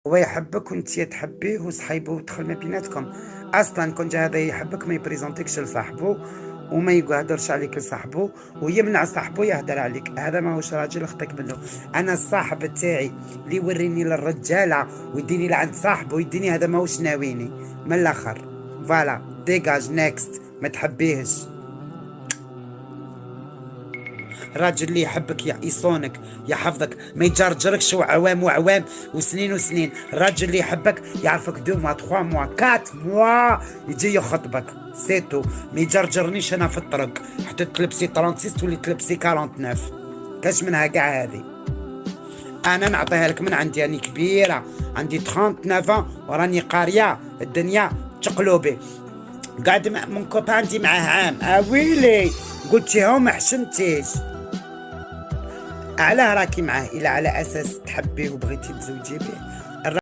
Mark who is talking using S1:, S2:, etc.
S1: هو يحبك وانت تحبيه وصحيبه ودخل ما بيناتكم. اصلا كون جا هذا يحبك ما يبريزونتيكش لصاحبه وما يهدرش عليك لصاحبه ويمنع صاحبه يهدر عليك. هذا ماهوش راجل، خطيك منه. انا الصاحب تاعي اللي يوريني للرجاله ويديني لعند صاحبه ويديني، هذا ماهوش ناويني من الاخر. فوالا ديجاج نيكست، ما تحبيهش. الراجل اللي يحبك يصونك يحفظك ما يجرجركش وعوام وعوام وسنين وسنين. الراجل اللي يحبك يعرفك 2 موا 3 موا 4 موا يجي يخطبك سيتو. ما يجرجرنيش انا في الطرق حتى تلبسي 36 تولي تلبسي 49. كاش منها كاع هذه. انا نعطيها لك من عندي، راني كبيره، عندي 39 وراني قاريه الدنيا تقلوبي. قاعد من كوبا عندي معاه عام ويلي قلتيها وما حشمتيش. علاه راكي معاه؟ إلا على أساس تحبيه وبغيتي تزوجي به